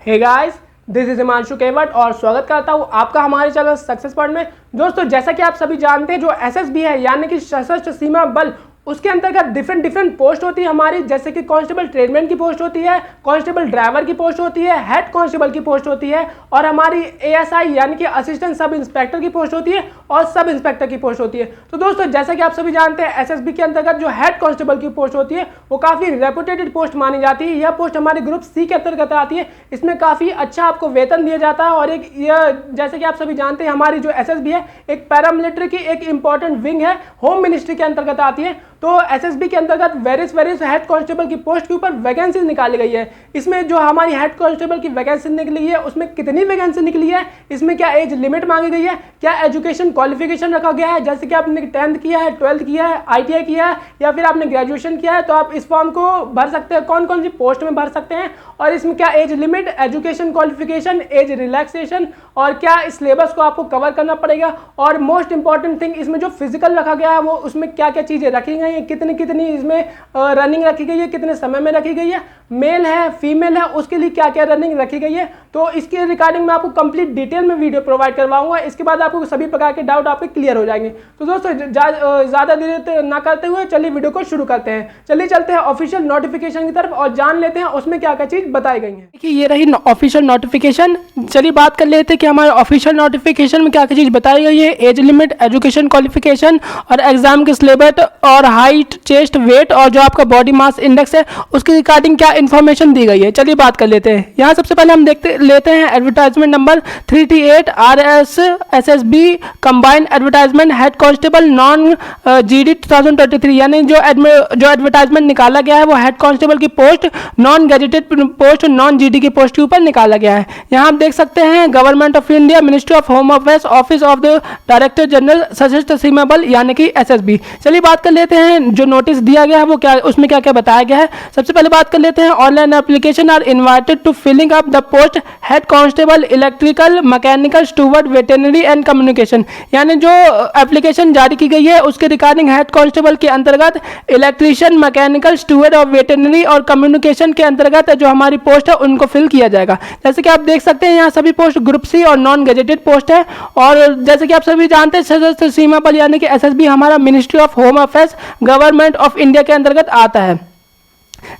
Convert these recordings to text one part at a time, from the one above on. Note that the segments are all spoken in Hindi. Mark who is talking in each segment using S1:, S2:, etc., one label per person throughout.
S1: Hey guys, this is Himanshu Kewat और स्वागत करता हूँ आपका हमारे चैनल सक्सेस पॉइंट में। दोस्तों, जैसा कि आप सभी जानते हैं, जो एसएसबी है यानी कि सशस्त्र सीमा बल, उसके अंतर्गत डिफरेंट पोस्ट होती है हमारी। जैसे कि कांस्टेबल ट्रेडमैन की पोस्ट होती है, कांस्टेबल ड्राइवर की पोस्ट होती है, हेड कांस्टेबल की पोस्ट होती है और हमारी एएसआई यानी कि असिस्टेंट सब इंस्पेक्टर की पोस्ट होती है और सब इंस्पेक्टर की पोस्ट होती है। तो दोस्तों, जैसा कि आप सभी जानते हैं, एसएसबी के अंतर्गत जो हेड कांस्टेबल की पोस्ट होती है वो काफ़ी रेपुटेटेड पोस्ट मानी जाती है। यह पोस्ट हमारे ग्रुप सी के अंतर्गत आती है। इसमें काफ़ी अच्छा आपको वेतन दिया जाता है और एक यह जैसे कि आप सभी जानते हैं, हमारी जो एसएसबी है एक पैरामिलिट्री की एक इंपॉर्टेंट विंग है, होम मिनिस्ट्री के अंतर्गत आती है। तो एसएसबी के अंतर्गत वेरियस हेड कांस्टेबल की पोस्ट के ऊपर वैकेंसी निकाली गई है। इसमें जो हमारी हेड कांस्टेबल की वैकेंसी निकली है उसमें कितनी वैकेंसी निकली है, इसमें क्या एज लिमिट मांगी गई है, क्या एजुकेशन क्वालिफिकेशन रखा गया है, जैसे कि आपने 10th किया है, 12th किया है, आईटीआई किया है या फिर आपने ग्रेजुएशन किया है, तो आप इस फॉर्म को भर सकते हैं। कौन कौन सी पोस्ट में भर सकते हैं और इसमें क्या age limit, education qualification, age relaxation और क्या सिलेबस को आपको कवर करना पड़ेगा। और मोस्ट इंपॉर्टेंट थिंग, इसमें जो फिजिकल रखा गया है वो उसमें क्या क्या चीज़ें रखी गई हैं, कितनी इसमें रनिंग रखी गई है, कितने समय में रखी गई है, मेल है फीमेल है, उसके लिए क्या क्या रनिंग रखी गई है। तो इसके रिगार्डिंग मैं आपको कंप्लीट डिटेल में वीडियो प्रोवाइड करवाऊंगा। इसके बाद आपको सभी प्रकार के डाउट आपके क्लियर हो जाएंगे। तो दोस्तों, ज़्यादा देर ना करते हुए चलिए वीडियो को शुरू करते हैं। चलिए चलते हैं ऑफिशियल नोटिफिकेशन की तरफ और जान लेते हैं उसमें क्या क्या चीज़ बताई गई है। देखिए, ये रही ऑफिशियल नोटिफिकेशन। चलिए बात कर लेते हैं कि हमारे ऑफिशियल नोटिफिकेशन में क्या क्या चीज़ बताई गई है। एज लिमिट, एजुकेशन क्वालिफिकेशन और एग्जाम के सिलेबस और हाइट, चेस्ट, वेट और जो आपका बॉडी मास इंडेक्स है उसके रिगार्डिंग क्या इन्फॉर्मेशन दी गई है। चलिए बात कर लेते हैं। यहाँ सबसे पहले हम लेते हैं advertisement number 338 RS SSB combined advertisement head constable non GD 2023, यानी जो एडवर्टाइजमेंट निकाला गया है वो हेड कांस्टेबल की post, non gazetted post, non GD की पोस्ट के ऊपर निकाला गया है। यहाँ आप देख सकते हैं government of India, ministry of home affairs, office of the director general सशस्त्र सीमा बल यानी कि SSB। चलिए बात कर लेते हैं जो नोटिस दिया गया है वो क्या, उसमें क्या क्या बताया गया है। सबसे पहले बात कर लेते हैं online application are invited to filling up the post head constable electrical, mechanical, steward, veterinary and communication, यानी जो एप्लीकेशन जारी की गई है उसके रिगार्डिंग हेड कांस्टेबल के अंतर्गत इलेक्ट्रीशियन, मैकेनिकल, स्टूवर्ड और वेटरनरी और कम्युनिकेशन के अंतर्गत जो हमारी पोस्ट है उनको फिल किया जाएगा। जैसे कि आप देख सकते हैं यहाँ सभी पोस्ट ग्रुप सी और नॉन गजेटेड पोस्ट है। और जैसे कि आप सभी जानते हैं, सशस्त्र सीमा बल यानी कि SSB हमारा ministry of home affairs, government of India के अंतर्गत आता है।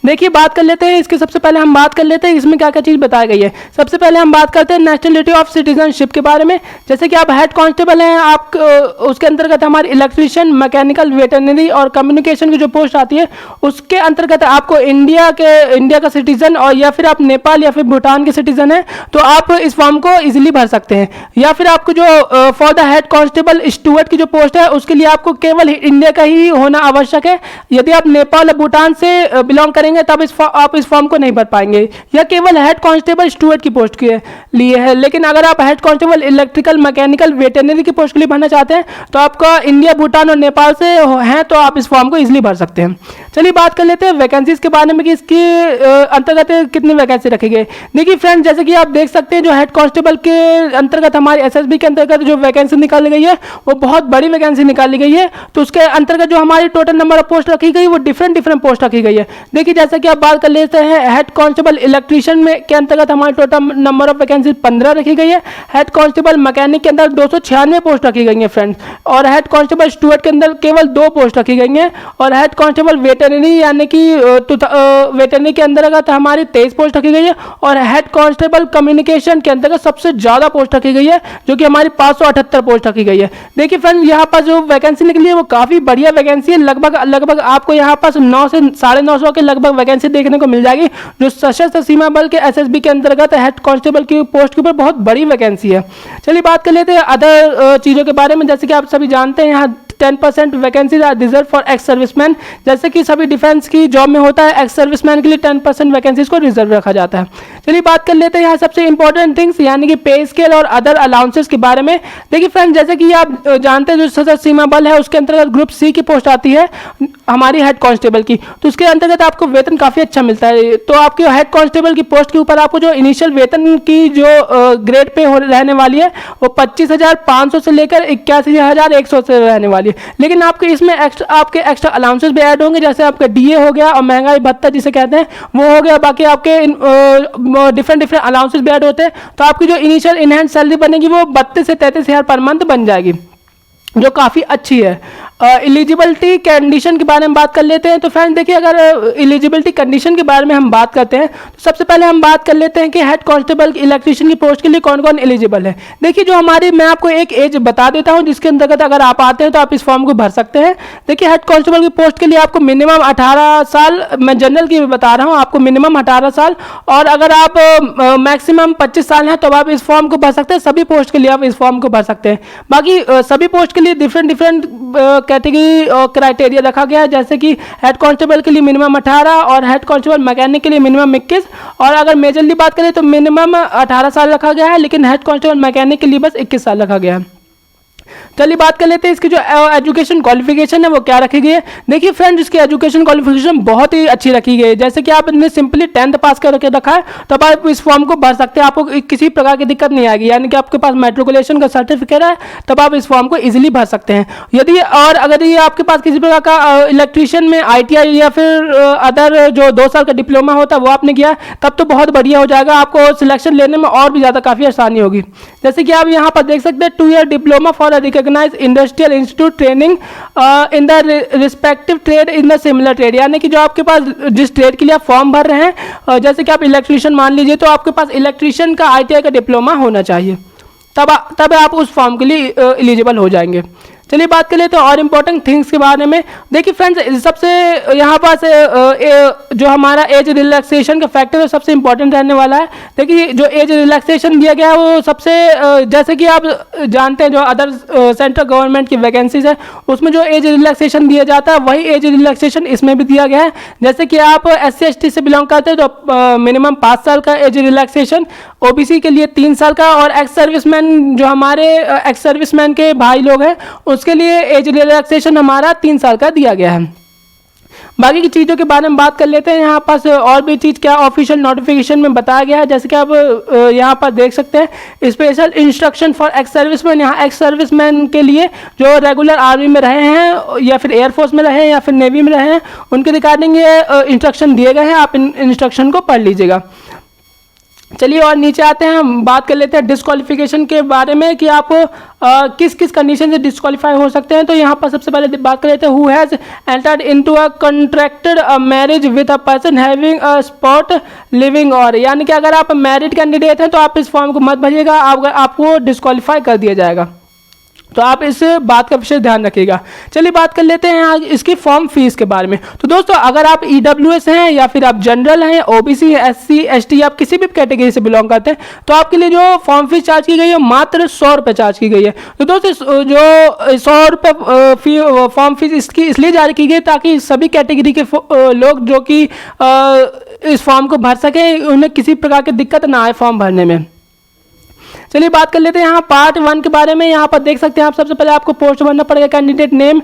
S1: देखिए बात कर लेते हैं, इसके सबसे पहले हम बात कर लेते हैं इसमें क्या क्या चीज़ बताई गई है। सबसे पहले हम बात करते हैं नेशनलिटी ऑफ सिटीजनशिप के बारे में। जैसे कि आप हेड कांस्टेबल हैं, आप उसके अंतर्गत हमारी इलेक्ट्रीशियन, मैकेनिकल, वेटरनरी और कम्युनिकेशन की जो पोस्ट आती है उसके अंतर्गत आपको इंडिया का सिटीजन और या फिर आप नेपाल या फिर भूटान के सिटीजन हैं तो आप इस फॉर्म को इजीली भर सकते हैं। या फिर आपको जो for the head constable steward की जो पोस्ट है उसके लिए आपको केवल इंडिया का ही होना आवश्यक है। यदि आप नेपाल और भूटान से बिलोंग करेंगे तब आप इस फॉर्म को नहीं भर पाएंगे। यह केवल हेड कांस्टेबल स्टूवर्ड की पोस्ट के लिए है। लेकिन अगर आप head constable electrical, mechanical, veterinary की पोस्ट के लिए भरना चाहते हैं तो आपका इंडिया, भूटान और नेपाल से हैं तो आप इस फॉर्म को इजीली भर सकते हैं। चलिए बात कर लेते हैं वैकेंसीज के बारे में कि इसके अंतर्गत कितनी वैकेंसी रखी गई। देखिए फ्रेंड्स, जैसे कि आप देख सकते हैं जो हेड कांस्टेबल के अंतर्गत हमारे SSB के अंतर्गत जो वैकेंसी निकाली गई है वो बहुत बड़ी वैकेंसी निकाली गई है। तो उसके अंतर्गत जो हमारी टोटल नंबर ऑफ पोस्ट रखी गई वो डिफरेंट पोस्ट रखी गई है। देखिए जैसा कि आप बात कर लेते हैं हेड कांस्टेबल इलेक्ट्रीशियन में के अंतर्गत हमारी टोटल नंबर ऑफ वैकेंसी 15 रखी गई है। हेड कांस्टेबल मैकेनिक के अंदर 296 पोस्ट रखी गई हैं फ्रेंड्स। और हेड कांस्टेबल स्टूवर्ड के अंदर केवल 2 पोस्ट रखी गई हैं। और हेड कांस्टेबल वेटरनरी यानी कि वेटरनरी के अंतर्गत हमारी 23 पोस्ट रखी गई है। और हेड कांस्टेबल कम्युनिकेशन के अंतर्गत सबसे ज़्यादा पोस्ट रखी गई है जो कि हमारी 578 पोस्ट रखी गई है। देखिए फ्रेंड्स, यहाँ पर जो वैकेंसी निकली है वो काफ़ी बढ़िया वैकेंसी है। लगभग आपको यहाँ पास 9 से 950 के लगभग वैकेंसी देखने को मिल जाएगी जो सशस्त्र सीमा बल के SSB के अंतर्गत हेड कांस्टेबल की पोस्ट के ऊपर बहुत बड़ी वैकेंसी है। चलिए बात कर लेते हैं अदर चीज़ों के बारे में। जैसे कि आप सभी जानते हैं यहाँ 10% vacancies are reserve for ex serviceman. जैसे कि सभी डिफेंस की जॉब में होता है, एक्स सर्विसमैन के लिए 10% वैकेंसीज को रिजर्व रखा जाता है। चलिए बात कर लेते हैं यहाँ सबसे इंपॉर्टेंट थिंग्स यानी कि पे स्केल और अदर अलाउंसेस के बारे में। देखिए फ्रेंड्स, जैसे कि आप जानते हैं जो सशस्त्र सीमा बल है उसके अंतर्गत ग्रुप सी की पोस्ट आती है हमारी हेड कांस्टेबल की, तो उसके अंतर्गत आपको वेतन काफ़ी अच्छा मिलता है। तो आपके हेड कांस्टेबल की पोस्ट के ऊपर आपको जो इनिशियल वेतन की जो ग्रेड पे रहने वाली है वो 25,500 से लेकर 81,100 से रहने वाली है। रही है, लेकिन आपके इसमें आपके एक्स्ट्रा अलाउंसेस भी ऐड होंगे, जैसे आपका डीए हो गया और महंगाई भत्ता जिसे कहते हैं वो हो गया। बाकी आपके डिफरेंट अलाउंसेस भी ऐड होते हैं। तो आपकी जो इनिशियल इनहैंड सैलरी बनेगी वो 32 से 33 हज़ार पर मंथ बन जाएगी, जो काफ़ी अच्छी है। एलिजिबिलिटी कंडीशन के बारे में बात कर लेते हैं। तो फ्रेंड्स देखिए, अगर एलिजिबिलिटी कंडीशन के बारे में हम बात करते हैं तो सबसे पहले हम बात कर लेते हैं कि हेड कांस्टेबल इलेक्ट्रीशियन की पोस्ट के लिए कौन कौन एलिजिबल है। देखिए, जो हमारी, मैं आपको एक एज बता देता हूं जिसके अंतर्गत अगर आप आते हैं तो आप इस फॉर्म को भर सकते हैं। देखिए, हेड कांस्टेबल की पोस्ट के लिए आपको मिनिमम 18 साल, मैं जनरल की बता रहा हूँ, आपको मिनिमम 18 साल, और अगर आप मैक्सिमम 25 साल हैं तो आप इस फॉर्म को भर सकते हैं। सभी पोस्ट के लिए आप इस फॉर्म को भर सकते हैं। बाकी सभी पोस्ट के लिए डिफरेंट कैटेगरी और क्राइटेरिया रखा गया है, जैसे कि हेड कांस्टेबल के लिए मिनिमम 18 और हेड कांस्टेबल मैकेनिक के लिए मिनिमम 21, और अगर मेजरली बात करें तो मिनिमम 18 साल रखा गया है, लेकिन हेड कांस्टेबल मैकेनिक के लिए बस 21 साल रखा गया है। चलिए बात कर लेते हैं इसकी जो एजुकेशन क्वालिफिकेशन है वो क्या रखी गई है। देखिए फ्रेंड्स, इसकी एजुकेशन क्वालिफिकेशन बहुत ही अच्छी रखी गई है। जैसे कि आपने सिंपली 10th पास करके रखा है तब आप इस फॉर्म को भर सकते हैं, आपको किसी प्रकार की दिक्कत नहीं आएगी। यानी कि आपके पास मैट्रिकुलेशन का सर्टिफिकेट है तब आप इस फॉर्म को इजीली भर सकते हैं। यदि और अगर ये आपके पास किसी प्रकार का इलेक्ट्रीशियन में ITI या फिर अदर जो 2 साल का डिप्लोमा होता है वो आपने किया तब तो बहुत बढ़िया हो जाएगा, आपको सिलेक्शन लेने में और भी ज़्यादा काफ़ी आसानी होगी। जैसे कि आप यहाँ पर देख सकते हैं 2 year diploma for recognise industrial institute training in the respective trade in the similar trade. यानी कि जो आपके पास जिस ट्रेड के लिए आप फॉर्म भर रहे हैं, जैसे कि आप इलेक्ट्रीशियन मान लीजिए तो आपके पास इलेक्ट्रीशियन का ITI का डिप्लोमा होना चाहिए, तब आप उस फॉर्म के लिए एलिजिबल हो जाएंगे। चलिए बात कर लेते हैं और इम्पोर्टेंट थिंग्स के बारे में। देखिए फ्रेंड्स, सबसे यहाँ पास जो हमारा एज रिलैक्सेशन का फैक्टर है सबसे इम्पोर्टेंट रहने वाला है। देखिए, जो एज रिलैक्सेशन दिया गया है वो सबसे जैसे कि आप जानते हैं जो अदर सेंट्रल गवर्नमेंट की वैकेंसीज है उसमें जो एज रिलैक्सेशन दिया जाता है वही एज रिलैक्सेशन इसमें भी दिया गया है। जैसे कि आप SC ST से बिलोंग करते हैं तो मिनिमम 5 साल का एज रिलैक्सेशन, OBC के लिए 3 साल का, और एक्स सर्विसमैन जो हमारे एक्स सर्विसमैन के भाई लोग हैं उसके लिए एज रिलैक्सेशन हमारा 3 साल का दिया गया है। बाकी की चीज़ों के बारे में बात कर लेते हैं। यहाँ पास और भी चीज़ क्या ऑफिशियल नोटिफिकेशन में बताया गया है, जैसे कि आप यहाँ पर देख सकते हैं special instruction for ex serviceman. यहाँ एक्स सर्विसमैन के लिए जो रेगुलर आर्मी में रहे हैं या फिर एयरफोर्स में रहे हैं या फिर नेवी में रहे हैं उनके रिगार्डिंग ये इंस्ट्रक्शन दिए गए हैं, आप इन इंस्ट्रक्शन को पढ़ लीजिएगा। चलिए और नीचे आते हैं, हम बात कर लेते हैं डिस्क्वालिफिकेशन के बारे में कि आप किस किस कंडीशन से डिस्क्वालीफाई हो सकते हैं। तो यहाँ पर सबसे पहले बात कर लेते हैं who has entered into a contracted marriage with a person having a spot living, और यानी कि अगर आप मैरिड कैंडिडेट हैं तो आप इस फॉर्म को मत भरिएगा, आपको डिस्क्वालीफाई कर दिया जाएगा। तो आप इस बात का विशेष ध्यान रखिएगा। चलिए बात कर लेते हैं आज इसकी फॉर्म फीस के बारे में। तो दोस्तों, अगर आप EWS हैं या फिर आप जनरल हैं, OBC, SC ST, आप किसी भी कैटेगरी से बिलोंग करते हैं तो आपके लिए जो फॉर्म फीस चार्ज की गई है मात्र 100 रुपये चार्ज की गई है। तो दोस्तों, जो 100 रुपये फॉर्म फीस इसकी इसलिए जारी की गई ताकि सभी कैटेगरी के लोग जो कि इस फॉर्म को भर सकें, उन्हें किसी प्रकार की दिक्कत ना आए फॉर्म भरने में। चलिए बात कर लेते हैं यहाँ पार्ट 1 के बारे में। यहाँ पर देख सकते हैं आप, सबसे पहले आपको पोस्ट भरना पड़ेगा, कैंडिडेट नेम,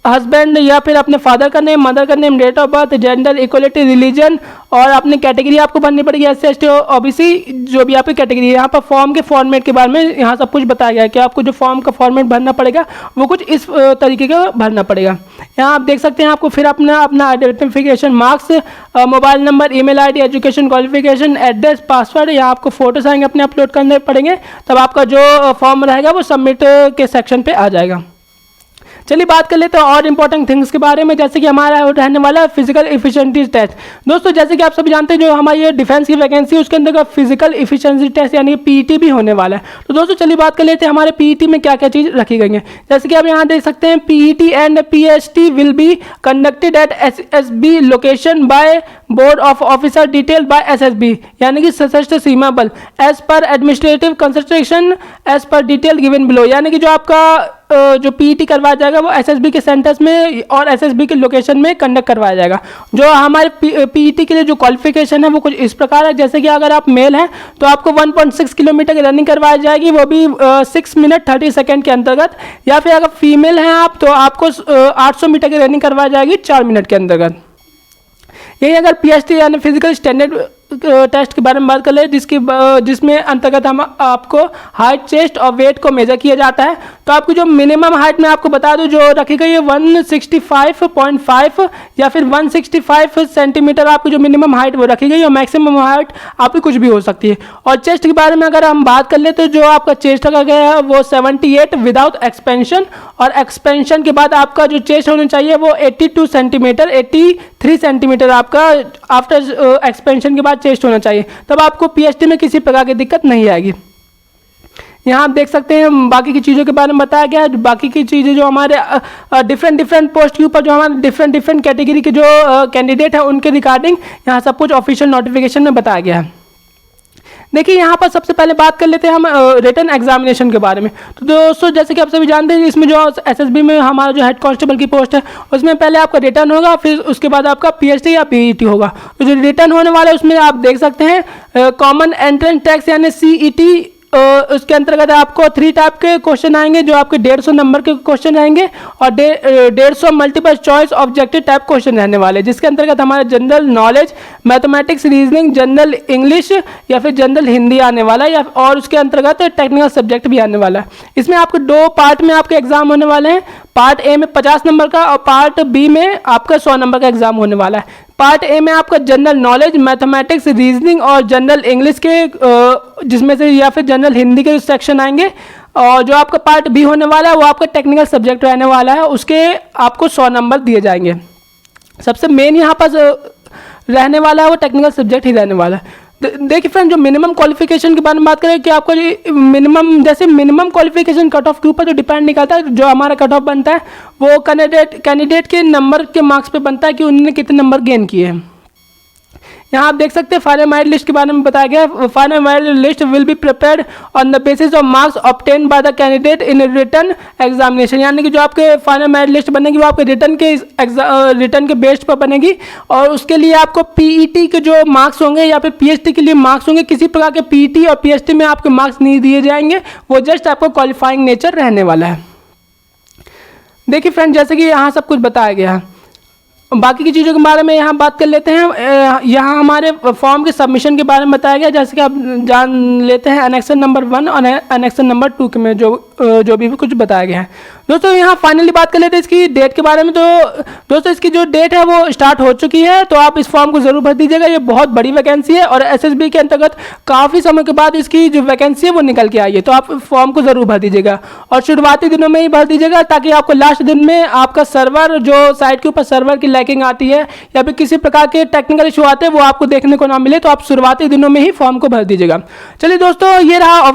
S1: हस्बैंड या फिर अपने फादर का नेम, मदर का name, date of birth, gender equality, religion, और अपनी कैटेगरी आपको भरनी पड़ेगी, SC ST OBC जो भी आपकी कैटेगरी है। यहाँ पर फॉर्म के फॉर्मेट के बारे में यहाँ सब कुछ बताया गया है कि आपको जो फॉर्म का फॉर्मेट भरना पड़ेगा वो कुछ इस तरीके का भरना पड़ेगा। यहाँ आप देख सकते हैं, आपको फिर अपना identification marks, mobile number, email ID, education qualification, address, password, यहाँ आपको फोटोस आएंगे अपने अपलोड करने पड़ेंगे, तब आपका जो फॉर्म रहेगा वो सबमिट के सेक्शन पे आ जाएगा। चलिए बात कर लेते हैं और इंपॉर्टेंट थिंग्स के बारे में, जैसे कि हमारा रहने वाला है फिजिकल एफिशिएंसी टेस्ट। दोस्तों, जैसे कि आप सभी जानते हैं जो हमारी ये डिफेंस की वैकेंसी है उसके अंदर फिजिकल एफिशिएंसी टेस्ट यानी PET भी होने वाला है। तो दोस्तों चलिए बात कर लेते हैं हमारे PET में क्या क्या चीज़ रखी गई है। जैसे कि आप यहाँ देख सकते हैं, PET and PST will be conducted at SSB location by board of officer detail by SSB, यानी कि Sashastra Seema Bal, as per administrative consultation as per detail given below. यानी कि जो आपका जो PET करवाया जाएगा वो SSB के सेंटर्स में और SSB के लोकेशन में कंडक्ट करवाया जाएगा। जो हमारे PET के लिए जो क्वालिफिकेशन है वो कुछ इस प्रकार है, जैसे कि अगर आप मेल हैं तो आपको 1.6 किलोमीटर की रनिंग करवाई जाएगी, वो भी 6 मिनट 30 सेकेंड के अंतर्गत, या फिर अगर फीमेल हैं आप तो आपको 800 मीटर की रनिंग करवाई जाएगी 4 मिनट के अंतर्गत। यही अगर PST यानी फिजिकल स्टैंडर्ड टेस्ट के बारे में बात कर ले, जिसमें अंतर्गत हम आपको हाइट, चेस्ट और वेट को मेजर किया जाता है। तो आपकी जो मिनिमम हाइट मैं आपको बता दूं जो रखी गई है 165.5 या फिर 165 सेंटीमीटर आपकी जो मिनिमम हाइट वो रखी गई है, और मैक्सिमम हाइट आपकी कुछ भी हो सकती है। और चेस्ट के बारे में अगर हम बात कर ले तो जो आपका चेस्ट रखा गया है वो 78 विदाउट एक्सपेंशन, और एक्सपेंशन के बाद आपका जो चेस्ट होना चाहिए वो 82 सेंटीमीटर, 83 सेंटीमीटर आपका आफ्टर एक्सपेंशन के बाद चेस्ट होना चाहिए। तब आपको पीएचडी में किसी प्रकार की दिक्कत नहीं आएगी। यहाँ आप देख सकते हैं बाकी की चीज़ों के बारे में बताया गया है। बाकी की चीज़ें जो हमारे डिफरेंट पोस्ट के ऊपर जो हमारे डिफरेंट कैटेगरी के जो कैंडिडेट हैं उनके रिगार्डिंग यहाँ सब कुछ ऑफिशियल नोटिफिकेशन में बताया गया है। देखिए यहाँ पर सबसे पहले बात कर लेते हैं हम रिटन एग्जामिनेशन के बारे में। तो दोस्तों जैसे कि आप सभी जानते हैं इसमें जो एसएसबी में हमारा जो हेड कांस्टेबल की पोस्ट है उसमें पहले आपका रिटन होगा, फिर उसके बाद आपका पीएचडी या पीईटी होगा। तो जो रिटन होने वाला है उसमें आप देख सकते हैं कॉमन एंट्रेंस टेस्ट यानी सीईटी, उसके अंतर्गत आपको 3 टाइप के क्वेश्चन आएंगे जो आपके 150 नंबर के क्वेश्चन आएंगे, और 150 multiple choice objective type question रहने वाले, जिसके अंतर्गत हमारे general knowledge, mathematics, reasoning, general English या फिर जनरल हिंदी आने वाला है, या और उसके अंतर्गत टेक्निकल सब्जेक्ट भी आने वाला है। इसमें आपको 2 पार्ट में आपके एग्जाम होने वाले हैं। पार्ट ए में 50 नंबर का और पार्ट बी में आपका 100 नंबर का एग्जाम होने वाला है। पार्ट ए में आपका जनरल नॉलेज, मैथमेटिक्स, रीजनिंग और जनरल इंग्लिश के जिसमें से या फिर जनरल हिंदी के सेक्शन आएंगे, और जो आपका पार्ट बी होने वाला है वो आपका टेक्निकल सब्जेक्ट रहने वाला है, उसके आपको 100 नंबर दिए जाएंगे। सबसे मेन यहाँ पर रहने वाला है वो टेक्निकल सब्जेक्ट ही रहने वाला है। देखिए फ्रेंड, जो मिनिमम क्वालिफिकेशन के बारे में बात करें कि आपका जो मिनिमम क्वालिफिकेशन कट ऑफ के ऊपर जो डिपेंड निकलता है, जो हमारा कट ऑफ बनता है वो कैंडिडेट के नंबर के मार्क्स पे बनता है कि उन्होंने कितने नंबर गेन किए हैं। यहाँ आप देख सकते हैं फाइनल मेरिट लिस्ट के बारे में बताया गया है। Final merit list will be prepared on the basis of marks obtain by the candidate in written examination, यानी कि जो आपके फाइनल मेरिट लिस्ट बनेगी वो आपके रिटन के बेस्ड पर बनेगी, और उसके लिए आपको पीईटी के जो मार्क्स होंगे या फिर पीएचडी के लिए मार्क्स होंगे, किसी प्रकार के पीईटी और पीएचडी में आपके मार्क्स नहीं दिए जाएंगे, वो जस्ट आपको क्वालिफाइंग नेचर रहने वाला है। देखिए फ्रेंड, जैसे कि यहाँ सब कुछ बताया गया है, बाकी की चीज़ों के बारे में यहाँ बात कर लेते हैं। यहाँ हमारे फॉर्म के सबमिशन के बारे में बताया गया, जैसे कि आप जान लेते हैं एनेक्शन नंबर 1 और एनेक्शन नंबर 2 के में जो भी कुछ बताया गया है। दोस्तों यहाँ फाइनली बात कर लेते हैं इसकी डेट के बारे में। तो दोस्तों इसकी जो डेट है वो स्टार्ट हो चुकी है, तो आप इस फॉर्म को ज़रूर भर दीजिएगा। ये बहुत बड़ी वैकेंसी है और एसएसबी के अंतर्गत काफ़ी समय के बाद इसकी जो वैकेंसी है वो निकल के आई है, तो आप फॉर्म को ज़रूर भर दीजिएगा, और शुरुआती दिनों में ही भर दीजिएगा ताकि आपको लास्ट दिन में आपका सर्वर जो साइट के ऊपर सर्वर की लैकिंग आती है या फिर किसी प्रकार के टेक्निकल इशू आते हैं वो आपको देखने को ना मिले। तो आप शुरुआती दिनों में ही फॉर्म को भर दीजिएगा। चलिए दोस्तों, ये रहा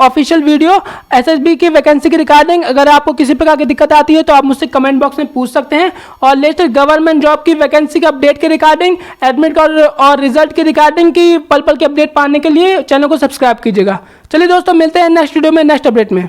S1: ऑफिशियल वीडियो एसएसबी की वैकेंसी की रिगार्डिंग। अगर आपको किसी प्रकार की दिक्कत आती है तो आप मुझसे कमेंट बॉक्स में पूछ सकते हैं, और लेटेस्ट गवर्नमेंट जॉब की वैकेंसी के अपडेट के रिगार्डिंग, एडमिट कार्ड और रिजल्ट के रिगार्डिंग की पल पल की अपडेट पाने के लिए चैनल को सब्सक्राइब कीजिएगा। चलिए दोस्तों, मिलते हैं नेक्स्ट वीडियो में नेक्स्ट अपडेट में।